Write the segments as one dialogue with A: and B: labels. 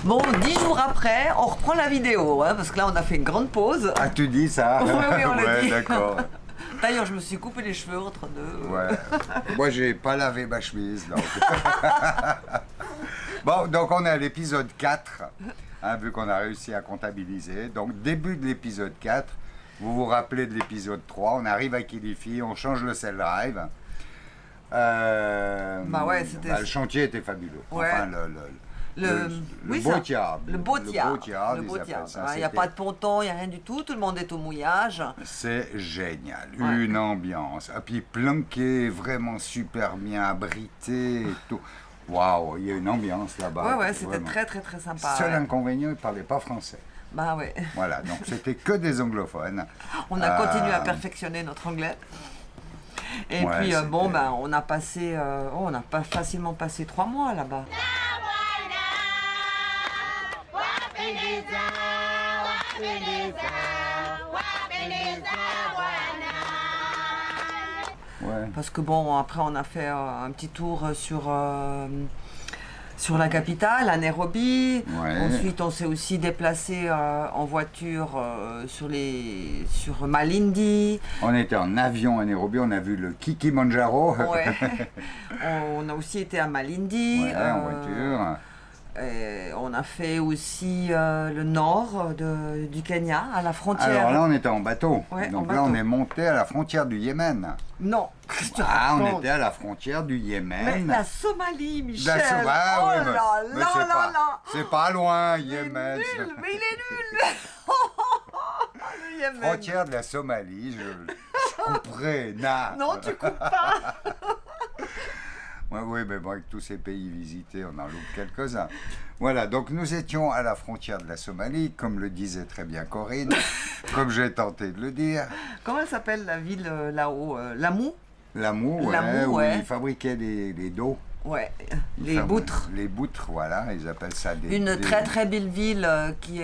A: Bon, 10 jours après, on reprend la vidéo, hein, parce que là, on a fait une grande pause.
B: Ah, tu dis ça?
A: Oui, on l'a
B: ouais,
A: dit.
B: D'accord.
A: D'ailleurs, je me suis coupé les cheveux entre deux.
B: Ouais. Moi, j'ai pas lavé ma chemise, donc. Bon, donc on est à l'épisode 4, hein, vu qu'on a réussi à comptabiliser. Donc, début de l'épisode 4, vous vous rappelez de l'épisode 3, on arrive à Kilifi, on change le cell drive. Le chantier était fabuleux.
A: Ouais.
B: Enfin,
A: Oui,
B: beau
A: ça.
B: tiers.
A: Le beau tiers.
B: Le beau tiers.
A: Il n'y a pas de ponton, il n'y a rien du tout. Tout le monde est au mouillage.
B: C'est génial.
A: Ouais.
B: Une ambiance. Et puis planqué, vraiment super bien abrité et tout. Waouh, il y a une ambiance là-bas.
A: Ouais, c'était
B: vraiment.
A: très, très, très sympa.
B: Seul
A: ouais.
B: inconvénient, ils ne parlaient pas français.
A: Bah ouais.
B: Voilà, donc c'était que des anglophones.
A: On a continué à perfectionner notre anglais. Et
B: Ouais,
A: puis,
B: c'était-
A: on a passé, on a pas facilement passé 3 mois là-bas.
B: Ouais.
A: Parce que bon, après on a fait un petit tour sur la capitale, à Nairobi.
B: Ouais.
A: Ensuite, on s'est aussi déplacé en voiture sur Malindi.
B: On était en avion à Nairobi, on a vu le Kilimanjaro.
A: Ouais. On a aussi été à Malindi.
B: Ouais, en voiture.
A: Et on a fait aussi le nord du Kenya, à la frontière.
B: Alors là, on était en bateau.
A: Ouais,
B: Donc
A: en
B: là,
A: bateau.
B: on est monté à la frontière du Yémen.
A: Non, qu'est-ce que tu
B: Ah, on
A: racontes?
B: était à la frontière du
A: Mais
B: Yémen.
A: la Somalie, Michel.
B: Ah,
A: oh
B: ouais,
A: là
B: mais
A: là
B: c'est
A: là
B: pas,
A: là.
B: c'est pas loin,
A: Il est
B: Yémen.
A: nul, mais il est nul. Le Yémen.
B: Frontière de la Somalie, je couperai.
A: Non, tu coupes pas.
B: Ouais, oui, mais bon, avec tous ces pays visités, on en loupe quelques-uns. Voilà, donc nous étions à la frontière de la Somalie, comme le disait très bien Corinne, comme j'ai tenté de le dire.
A: Comment elle s'appelle la ville là-haut Lamou.
B: L'amour, ouais,
A: L'amour,
B: où
A: ouais.
B: ils fabriquaient des dos.
A: Ouais, les boutres.
B: Les boutres, voilà, ils appellent ça des...
A: Une très très belle ville qui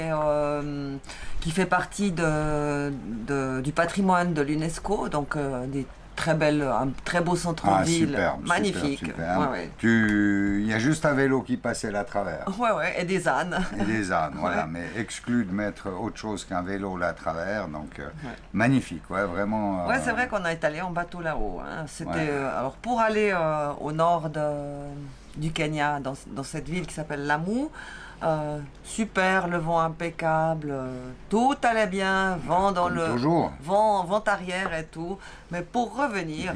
A: fait partie du patrimoine de l'UNESCO, donc un très beau centre-ville,
B: superbe,
A: magnifique.
B: superbe.
A: Ouais,
B: Il y a juste un vélo qui passait là à travers.
A: ouais, et des ânes.
B: Et des ânes, voilà,
A: Ouais.
B: mais exclu de mettre autre chose qu'un vélo là à travers, donc
A: Ouais.
B: magnifique, ouais, vraiment.
A: Ouais, c'est vrai qu'on est allé en bateau là-haut. Hein. C'était
B: Ouais.
A: alors pour aller au nord du Kenya, dans cette ville qui s'appelle Lamu. Super, le vent impeccable, tout allait bien, vent dans
B: Comme
A: le
B: toujours.
A: vent arrière et tout. Mais pour revenir,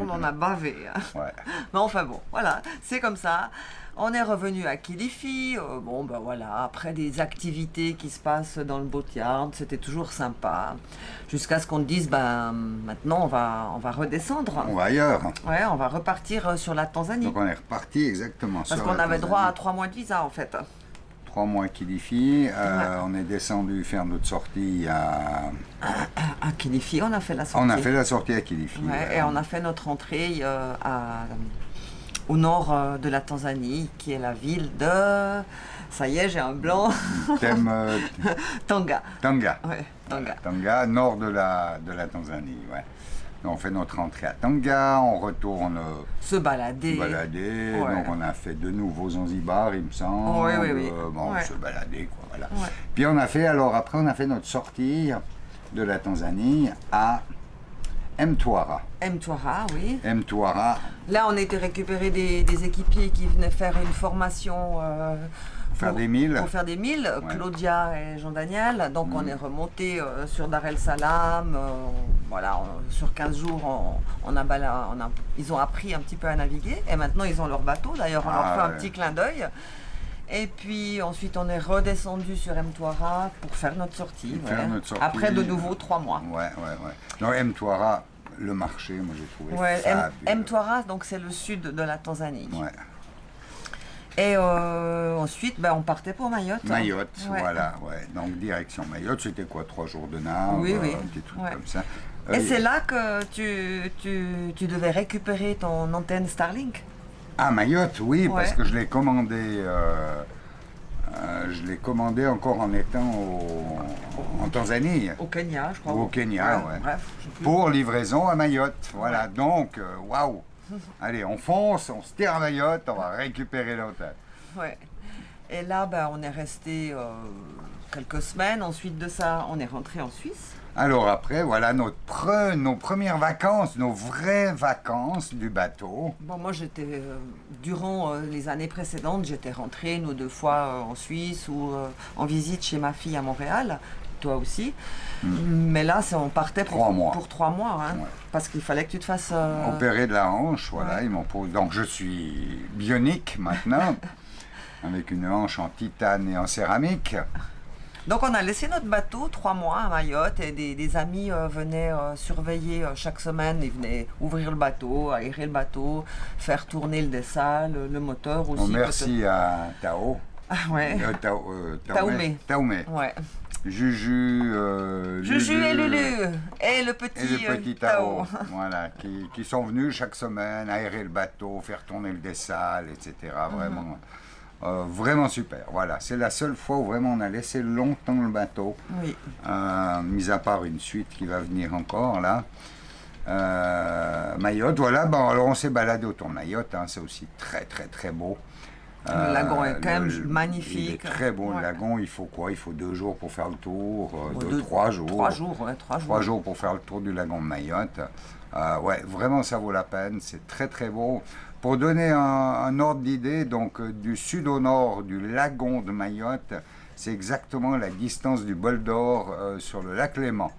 A: on en a bavé. Hein.
B: Ouais.
A: Mais enfin bon, voilà, c'est comme ça. On est revenu à Kilifi. Bon, ben voilà, après des activités qui se passent dans le boatyard, c'était toujours sympa. Jusqu'à ce qu'on te dise, ben maintenant on va redescendre.
B: On va ailleurs.
A: Ouais, on va repartir sur la Tanzanie.
B: Donc on est reparti exactement
A: Parce
B: sur
A: qu'on
B: la
A: avait droit à
B: Tanzanie.
A: 3 mois de visa en fait.
B: 3 mois à Kilifi,
A: Ouais.
B: on est descendu faire notre sortie à...
A: À Kilifi, on a fait la sortie.
B: On a fait la sortie à Kilifi.
A: Ouais, et on a fait notre entrée au nord de la Tanzanie, qui est la ville de... Ça y est, j'ai un blanc.
B: Thème
A: Tanga.
B: Tanga.
A: Ouais, Tanga.
B: Tanga, nord de la Tanzanie, ouais. On fait notre entrée à Tanga, on retourne
A: Se balader.
B: balader,
A: Ouais.
B: donc on a fait de nouveau Zanzibar, il me semble.
A: Oui.
B: Bon,
A: Ouais.
B: se balader, quoi, voilà.
A: Ouais.
B: Puis après on a fait notre sortie de la Tanzanie à Mtwara.
A: Mtwara, oui.
B: Mtwara,
A: Là, on a été récupérer des équipiers qui venaient faire une formation
B: faire des milles.
A: Pour faire des milles,
B: Ouais.
A: Claudia et Jean-Daniel. Donc, on est remonté sur Dar el Salam. Sur 15 jours, ils ont appris un petit peu à naviguer. Et maintenant, ils ont leur bateau. D'ailleurs, on leur fait un
B: ouais.
A: petit clin d'œil. Et puis ensuite, on est redescendu sur Mtwara pour faire notre sortie.
B: Faire
A: ouais.
B: notre sortie.
A: Après de nouveau 3 mois.
B: Ouais. Non, Mtwara, le marché, moi j'ai trouvé
A: Ouais,
B: fabuleux.
A: Mtwara, donc c'est le sud de la Tanzanie.
B: Ouais.
A: Et ensuite, on partait pour Mayotte.
B: Mayotte,
A: Ouais.
B: voilà, ouais. Donc direction Mayotte, c'était quoi, 3 jours de nage,
A: Oui.
B: un petit truc
A: Ouais.
B: comme ça.
A: Et c'est là que tu devais récupérer ton antenne Starlink.
B: Ah, Mayotte, oui, parce
A: Ouais.
B: que je l'ai commandé encore en étant en Tanzanie,
A: Au Kenya, je crois.
B: Ou au Kenya, ouais.
A: Bref, je sais plus.
B: pour livraison à Mayotte. Voilà,
A: Ouais.
B: donc, waouh. Allez, on fonce, on se tire à Mayotte, on va récupérer l'hôtel.
A: Ouais. Et là, ben, on est resté quelques semaines. Ensuite de ça, on est rentré en Suisse.
B: Alors après, voilà nos premières vacances, nos vraies vacances du bateau.
A: Bon, moi, durant les années précédentes, j'étais rentrée une ou deux fois en Suisse ou en visite chez ma fille à Montréal. Toi aussi. Mais là, on partait pour 3 mois. Hein,
B: Ouais.
A: parce qu'il fallait que tu te fasses...
B: Opéré de la hanche, voilà.
A: Ouais.
B: Ils m'ont posé. Donc je suis bionique maintenant, avec une hanche en titane et en céramique.
A: Donc on a laissé notre bateau 3 mois à Mayotte et des amis venaient surveiller chaque semaine. Ils venaient ouvrir le bateau, aérer le bateau, faire tourner le dessal, le moteur aussi.
B: Bon, merci à Tao.
A: Ah ouais.
B: Taoumé. Taoumé.
A: Ouais.
B: Juju,
A: Juju et
B: Lulu
A: Lulu et le
B: et
A: petit,
B: le petit
A: Tao.
B: Tao, voilà, qui sont venus chaque semaine aérer le bateau, faire tourner le dessal, etc. Vraiment, vraiment super. Voilà, c'est la seule fois où vraiment on a laissé longtemps le bateau,
A: Oui.
B: mis à part une suite qui va venir encore là. Mayotte, voilà. Bon, alors on s'est baladé autour de Mayotte, hein, c'est aussi très très très beau.
A: Le lagon est quand même magnifique.
B: Il est très beau, le
A: Ouais.
B: lagon. Il faut quoi? Il faut 2 jours pour faire le tour,
A: Bon,
B: 3 jours.
A: 3 jours, ouais, 3 jours.
B: 3 jours pour faire le tour du lagon de Mayotte. Ouais, vraiment, ça vaut la peine. C'est très, très beau. Pour donner un ordre d'idée, donc du sud au nord du lagon de Mayotte, c'est exactement la distance du bol d'or sur le lac Léman.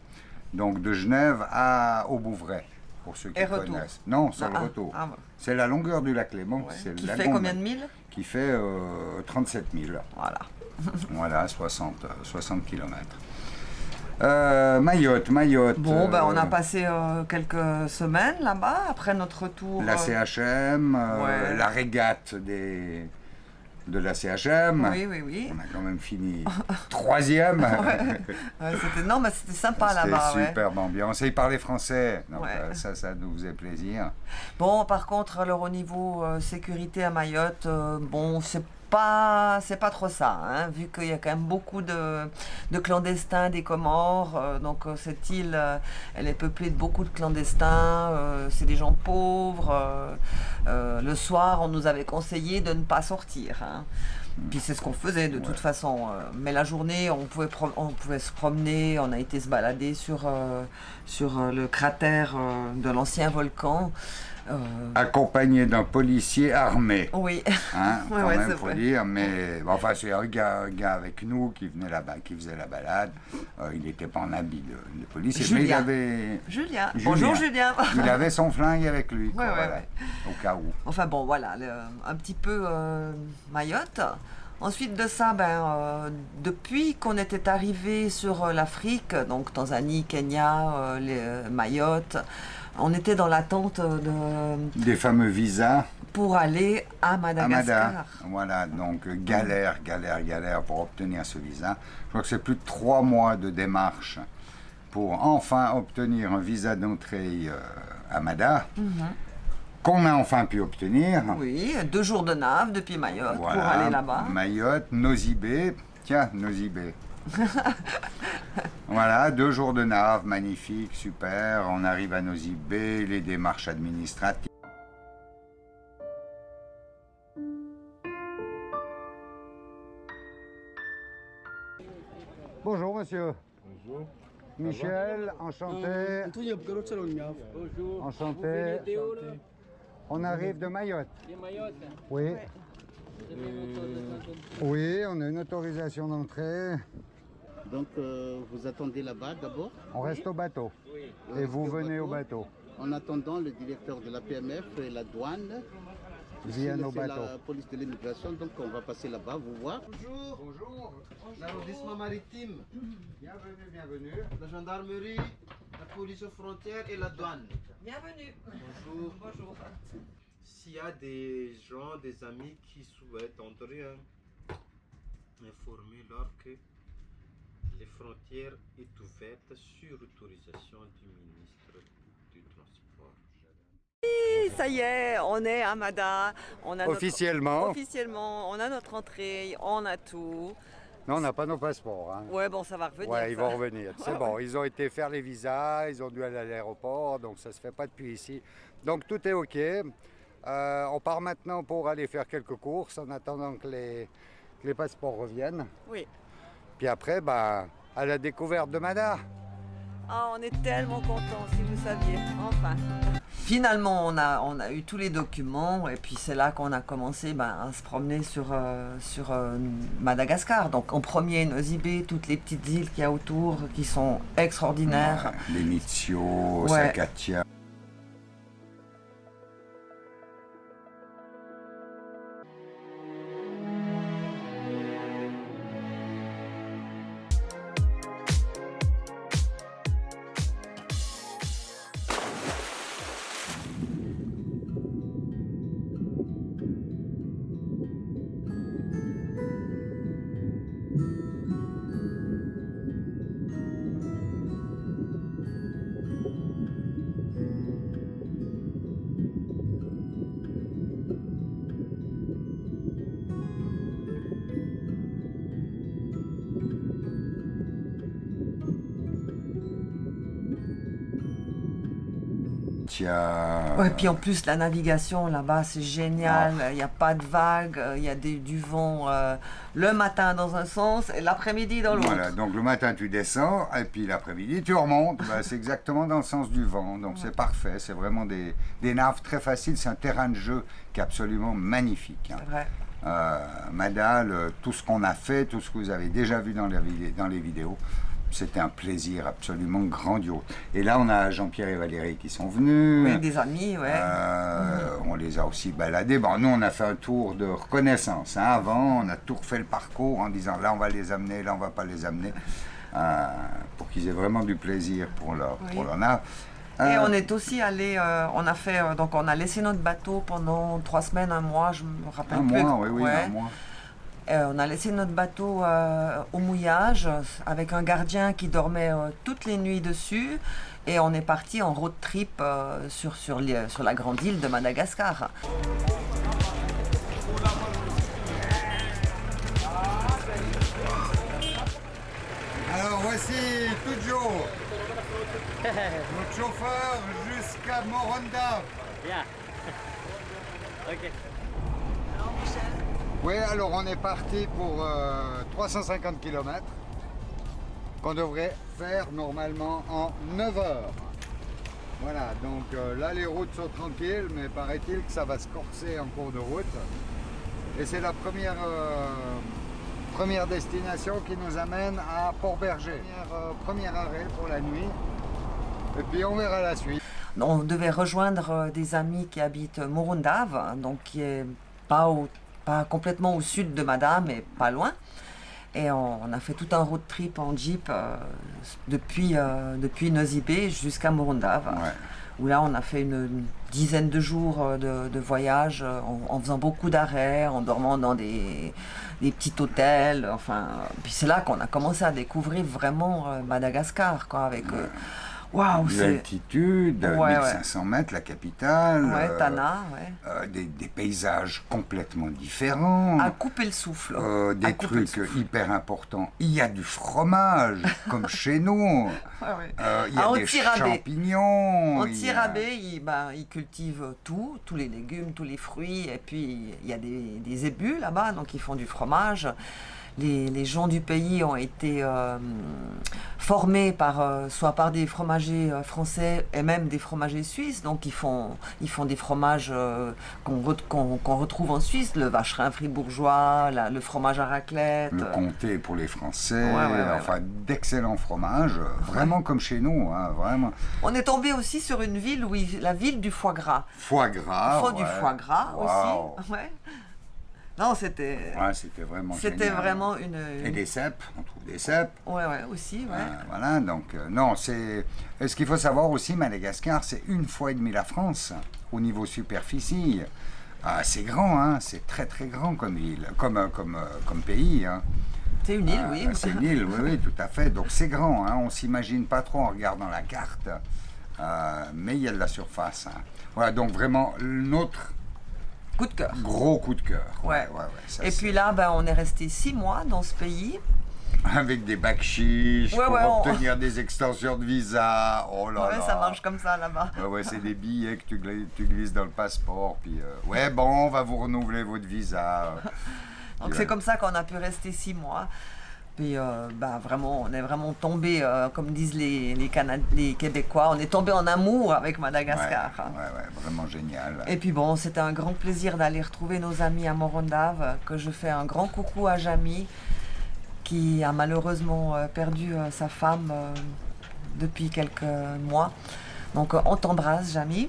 B: Donc de Genève au Bouvray, pour ceux qui
A: Et retour.
B: connaissent. Non, sur le retour.
A: Ah, ouais.
B: C'est la longueur du lac Léman.
A: Ouais.
B: C'est le
A: Qui
B: lagon
A: fait combien de
B: Mayotte,
A: milles?
B: qui fait 37 000.
A: Voilà.
B: Voilà, 60 km. Mayotte.
A: Bon, ben, on a passé quelques semaines là-bas après notre retour.
B: La CHM,
A: ouais.
B: la régate de la CHM.
A: Oui.
B: On a quand même fini 3e.
A: Ouais, non, mais c'était sympa là-bas.
B: C'était
A: Ouais.
B: superbe ambiance. Et ils parlaient français. Donc
A: Ouais.
B: ça nous faisait plaisir.
A: Bon, par contre, alors au niveau sécurité à Mayotte, bon, c'est pas trop ça, hein, vu qu'il y a quand même beaucoup de clandestins des Comores. Donc cette île, elle est peuplée de beaucoup de clandestins. C'est des gens pauvres. Le soir, on nous avait conseillé de ne pas sortir. Hein. Puis c'est ce qu'on faisait de toute façon. Mais la journée, on pouvait se promener. On a été se balader sur le cratère de l'ancien volcan.
B: Accompagné d'un policier armé.
A: Oui.
B: Hein,
A: Ouais,
B: quand
A: ouais,
B: même,
A: c'est
B: faut
A: vrai.
B: dire. Mais enfin, c'est un gars avec nous qui venait là-bas, qui faisait la balade. Il n'était pas en habit de policier, mais il
A: Julien.
B: avait.
A: Julien. Bonjour Julien.
B: Il avait son flingue avec lui, quoi,
A: Ouais,
B: voilà,
A: ouais.
B: au cas où.
A: Enfin bon, voilà, un petit peu Mayotte. Ensuite de ça, depuis qu'on était arrivé sur l'Afrique, donc Tanzanie, Kenya, Mayotte, on était dans l'attente
B: Des fameux visas
A: pour aller à
B: à
A: Madagascar.
B: Mada. Voilà, donc galère pour obtenir ce visa. Je crois que c'est plus de 3 mois de démarche pour enfin obtenir un visa d'entrée à Mada, qu'on a enfin pu obtenir.
A: Oui, 2 jours de nave depuis Mayotte pour aller là-bas.
B: Mayotte, Nosy-Be. Tiens, Nosy-Be. Voilà, 2 jours de nave, magnifique, super. On arrive à Nosy-Be, les démarches administratives. Bonjour monsieur.
C: Bonjour.
B: Michel, enchanté.
C: Bonjour.
B: Enchanté. On arrive de Mayotte. Oui. Oui, on a une autorisation d'entrée.
D: Donc vous attendez là-bas d'abord.
B: On reste au bateau. Et vous venez au bateau.
D: En attendant, le directeur de la PMF et la douane
B: Viennent au
D: c'est
B: bateau.
D: la police de l'immigration, donc on va passer là-bas, vous voir. Bonjour,
B: Bonjour.
D: l'arrondissement maritime,
B: Bienvenue.
D: la gendarmerie, la police aux frontières et la douane.
A: Bienvenue.
D: Bonjour.
A: Bonjour.
D: S'il y a des gens, des amis qui souhaitent entrer, informez-leur que les frontières est ouverte sur autorisation du ministre du Transport.
A: Ça y est, on est à Mada. On a
B: Officiellement.
A: Officiellement, on a notre entrée, on a tout.
B: Non, on n'a pas nos passeports. Hein.
A: Ouais, bon, ça va revenir.
B: Ouais, ils
A: ça.
B: vont revenir. C'est bon, ils ont été faire les visas, ils ont dû aller à l'aéroport, donc ça se fait pas depuis ici. Donc tout est OK. On part maintenant pour aller faire quelques courses en attendant que que les passeports reviennent.
A: Oui.
B: Puis après, bah, à la découverte de Mada.
A: Ah, on est tellement contents, si vous saviez, enfin. Finalement, on a eu tous les documents et puis c'est là qu'on a commencé à se promener sur Madagascar. Donc en premier, Nosy Be, toutes les petites îles qu'il y a autour qui sont extraordinaires.
B: Ouais, les Mitsio,
A: Ouais.
B: Sakatia.
A: Ouais, puis en plus, la navigation là-bas, c'est génial. Il n'y a pas de vagues, il y a du vent le matin dans un sens et l'après-midi dans l'autre.
B: Voilà, donc le matin tu descends et puis l'après-midi tu remontes. Bah, c'est exactement dans le sens du vent, donc c'est parfait. C'est vraiment des naves très faciles. C'est un terrain de jeu qui est absolument magnifique.
A: C'est vrai.
B: Mada, tout ce qu'on a fait, tout ce que vous avez déjà vu dans les vidéos, c'était un plaisir absolument grandiose. Et là, on a Jean-Pierre et Valérie qui sont venus.
A: Oui, des amis, ouais.
B: On les a aussi baladés. Bon, nous, on a fait un tour de reconnaissance. Hein. Avant, on a tout refait le parcours en disant là, on va les amener, là, on va pas les amener. Pour qu'ils aient vraiment du plaisir pour leur nave.
A: Et on est aussi allé, on a laissé notre bateau pendant 3 semaines, 1 mois, je me rappelle plus.
B: Un mois, oui,
A: Ouais.
B: 1 mois.
A: On a laissé notre bateau au mouillage avec un gardien qui dormait toutes les nuits dessus et on est parti en road trip sur la grande île de Madagascar.
B: Alors voici Tujo, notre chauffeur jusqu'à Morondava.
C: Yeah. Ok.
B: Oui, alors on est parti pour 350 km qu'on devrait faire normalement en 9 heures. Voilà, donc là les routes sont tranquilles, mais paraît-il que ça va se corser en cours de route. Et c'est la première destination qui nous amène à Port-Berger. Premier arrêt pour la nuit, et puis on verra la suite.
A: On devait rejoindre des amis qui habitent Morondava, donc qui est pas complètement au sud de Mada, mais pas loin. Et on a fait tout un road trip en jeep depuis Nosy Be jusqu'à Morondava.
B: Ouais.
A: Où là, on a fait une dizaine de jours de voyage en faisant beaucoup d'arrêts, en dormant dans des petits hôtels. Enfin, puis c'est là qu'on a commencé à découvrir vraiment Madagascar, quoi, avec... Waouh, c'est...
B: L'altitude,
A: Ouais,
B: 1500 mètres, la capitale.
A: Ouais, Tana, ouais.
B: Des paysages complètement différents.
A: À couper le souffle.
B: Des
A: À couper le
B: trucs
A: souffle.
B: hyper importants. Il y a du fromage, comme chez nous.
A: Ouais, ouais.
B: Il y a
A: Ah,
B: des
A: Tirabé.
B: champignons.
A: En
B: il y a-
A: Tirabé, ils cultivent tout, tous les légumes, tous les fruits, et puis il y a des zébus là-bas, donc ils font du fromage. Les gens du pays ont été formés soit par des fromagers français et même des fromagers suisses, donc ils font des fromages qu'on retrouve en Suisse, le vacherin fribourgeois, le fromage à raclette.
B: Le comté pour les Français,
A: Ouais,
B: enfin d'excellents fromages, vraiment comme chez nous, hein, vraiment.
A: On est tombé aussi sur une ville, la ville du foie gras.
B: Foie gras.
A: Du foie gras
B: Waouh.
A: aussi. Ouais. Non, c'était
B: C'était vraiment
A: c'était
B: génial.
A: vraiment
B: Et des cèpes, on trouve des cèpes.
A: Ouais, aussi, ouais.
B: Voilà, donc non, c'est... Et ce qu'il faut savoir aussi, Madagascar, c'est 1,5 fois la France au niveau superficie. C'est grand, hein, c'est très très grand comme île, comme pays. Hein.
A: C'est une île, oui.
B: C'est une île, oui, tout à fait. Donc c'est grand, hein, on s'imagine pas trop en regardant la carte, mais il y a de la surface. Hein. Voilà, donc vraiment notre
A: Coup de cœur.
B: gros coup de cœur.
A: Ouais.
B: Ça,
A: Et
B: c'est-
A: puis là, on est resté 6 mois dans ce pays.
B: Avec des bacs-chiches
A: Ouais,
B: pour
A: ouais,
B: obtenir des extensions de visa. Oh là
A: Ouais,
B: là.
A: ça marche comme ça là-bas.
B: Ouais, c'est des billets que tu glisses dans le passeport. Puis, bon, on va vous renouveler votre visa.
A: Donc c'est comme ça qu'on a pu rester 6 mois. Puis vraiment, on est vraiment tombé, comme disent les Québécois, on est tombé en amour avec Madagascar.
B: Ouais, vraiment génial.
A: Et puis bon, c'était un grand plaisir d'aller retrouver nos amis à Morondave, que je fais un grand coucou à Jamie, qui a malheureusement perdu sa femme depuis quelques mois. Donc on t'embrasse, Jamie.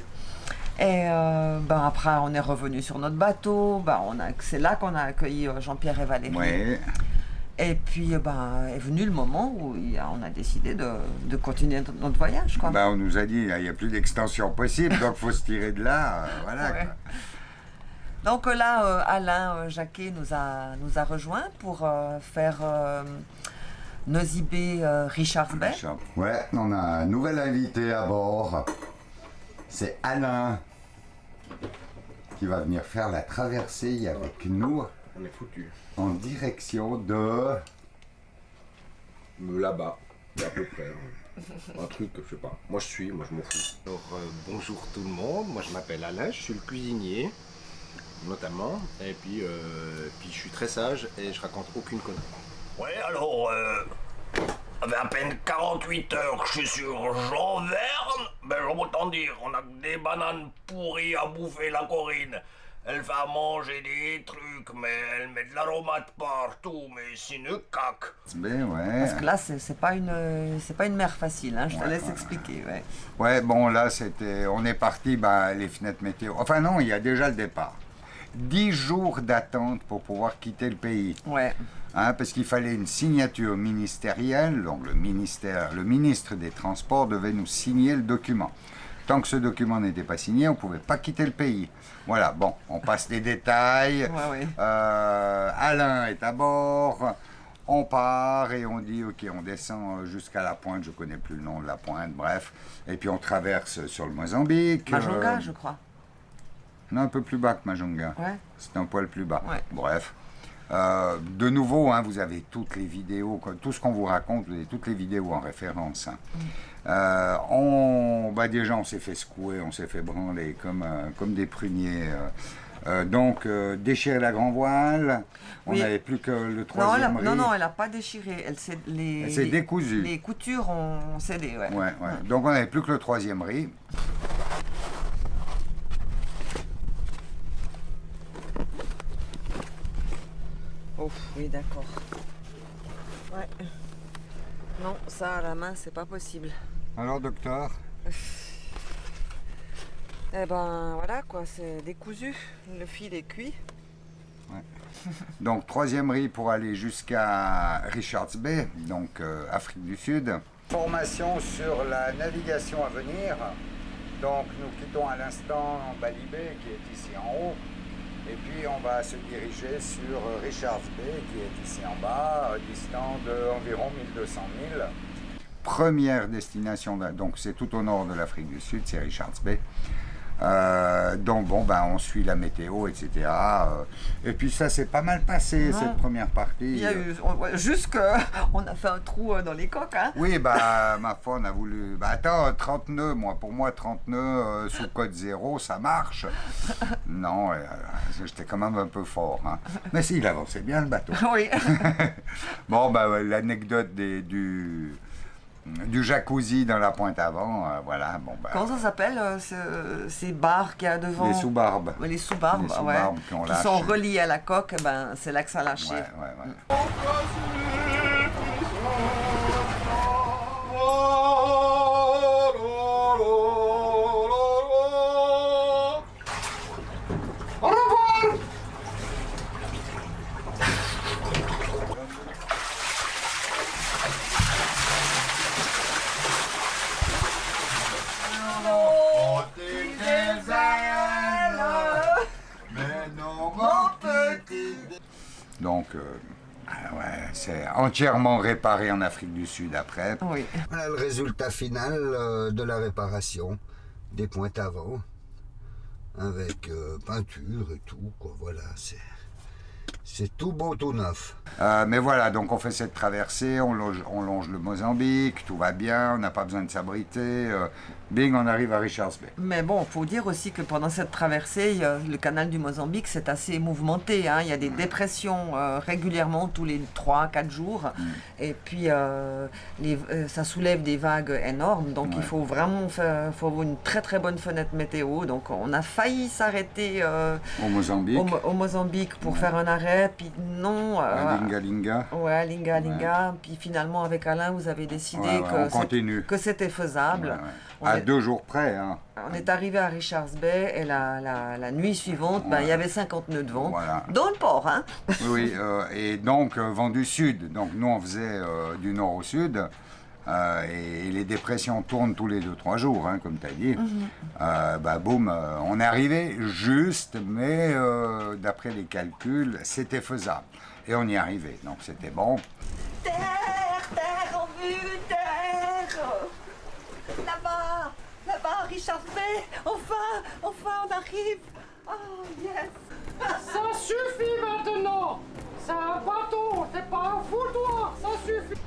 A: Et après, on est revenu sur notre bateau. C'est là qu'on a accueilli Jean-Pierre et Valérie.
B: Ouais.
A: Et puis, est venu le moment où on a décidé de continuer notre voyage, quoi.
B: On nous a dit, il n'y a plus d'extension possible, donc il faut se tirer de là. Voilà.
A: Ouais.
B: Quoi.
A: Donc là, Alain Jacquet nous a rejoints pour faire Nosy Be Richards Bay.
E: Ouais, on a un nouvel invité à bord. C'est Alain qui va venir faire la traversée avec nous.
F: On est foutu.
E: En direction de...
F: Là-bas, à peu près. Un truc, je sais pas. Moi je m'en fous. Alors, bonjour tout le monde, moi je m'appelle Alain, je suis le cuisinier, notamment. Et puis je suis très sage et je raconte aucune connerie.
G: Ouais, alors, ça fait à peine 48 heures que je suis sur Jean Verne. Ben, je vais t'en dire, on a des bananes pourries à bouffer la Corinne. Elle va manger des trucs, mais elle met de l'aromate partout, mais c'est une caque.
B: Ouais.
A: Parce que là, c'est pas une mer facile, hein, je te laisse expliquer. Ouais.
B: Ouais, bon, là, on est parti, les fenêtres météo. Enfin, non, il y a déjà le départ. 10 jours d'attente pour pouvoir quitter le pays.
A: Ouais.
B: Hein, parce qu'il fallait une signature ministérielle, donc le ministre des Transports devait nous signer le document. Tant que ce document n'était pas signé, on ne pouvait pas quitter le pays. Voilà, bon, on passe les détails.
A: Ouais.
B: Alain est à bord. On part et on dit, ok, on descend jusqu'à la pointe, je ne connais plus le nom de la pointe, bref. Et puis on traverse sur le Mozambique.
A: Majunga, je crois.
B: Non, un peu plus bas que Majunga.
A: Ouais.
B: C'est un poil plus bas.
A: Ouais.
B: Bref. De nouveau, hein, vous avez toutes les vidéos, tout ce qu'on vous raconte, vous avez toutes les vidéos en référence. Hein. Déjà, on s'est fait secouer, on s'est fait branler comme des pruniers. Donc, déchirer la grand voile, on n'avait plus que le troisième riz.
A: Non, elle n'a pas déchiré. Elle s'est
B: décousue.
A: Les coutures ont cédé, ouais.
B: Ouais. Donc, on n'avait plus que le troisième riz.
A: Oh, oui, d'accord. Ouais. Non, ça à la main, c'est pas possible.
B: Alors, docteur?
A: Eh ben, voilà, quoi, c'est décousu. Le fil est cuit.
B: Ouais. Donc, troisième riz pour aller jusqu'à Richards Bay, donc Afrique du Sud. Formation sur la navigation à venir. Donc, nous quittons à l'instant Bali Bay, qui est ici en haut. Et puis on va se diriger sur Richards Bay, qui est ici en bas, distant d'environ 1200 milles. Première destination, donc c'est tout au nord de l'Afrique du Sud, c'est Richards Bay. Donc on suit la météo, etc. Et puis ça s'est pas mal passé, cette première partie.
A: Il y a eu, juste qu'on a fait un trou dans les coques, hein.
B: Oui, ma foi, on a voulu... attends, 30 nœuds, pour moi, 30 nœuds sous code 0, ça marche. Non, j'étais quand même un peu fort. Hein. Mais si, il avançait bien, le bateau.
A: Oui.
B: L'anecdote du jacuzzi dans la pointe avant, voilà.
A: Comment ça s'appelle, ces barres qu'il y a devant?
B: Les sous-barbes.
A: Les sous-barbes,
B: qui
A: sont reliées à la coque, c'est là que ça lâchait.
B: Ouais. Donc, c'est entièrement réparé en Afrique du Sud après.
A: Oui.
E: Voilà le résultat final de la réparation des pointes avant, avec peinture et tout, quoi. Voilà, c'est tout beau, tout neuf.
B: Mais voilà, donc on fait cette traversée, on longe le Mozambique, tout va bien, on n'a pas besoin de s'abriter. bing, on arrive à Richards Bay.
A: Mais bon, il faut dire aussi que pendant cette traversée, le canal du Mozambique, c'est assez mouvementé. Hein. Il y a des dépressions régulièrement tous les 3-4 jours. Et puis, ça soulève des vagues énormes. Donc, il faut vraiment faut avoir une très très bonne fenêtre météo. Donc, on a failli s'arrêter
B: Au Mozambique.
A: au Mozambique pour faire un arrêt. Puis non.
B: À Linga.
A: Ouais, Linga. Puis finalement, avec Alain, vous avez décidé
B: on continue.
A: que c'était faisable.
B: À 2 jours près. Hein.
A: On est arrivé à Richards Bay et la nuit suivante, il y avait 50 nœuds de vent.
B: Voilà.
A: Dans le port, hein.
B: Oui, et donc vent du sud. Donc nous, on faisait du nord au sud. Et les dépressions tournent tous les 2-3 jours, hein, comme tu as dit. Boum, on est arrivé juste, mais d'après les calculs, c'était faisable. Et on y arrivait, donc c'était bon.
A: Terre en vue, terre. Là-bas, Richards Bay, enfin, on arrive. Oh, yes.
H: Ça suffit maintenant. C'est un bateau, c'est pas un foutoir, ça suffit.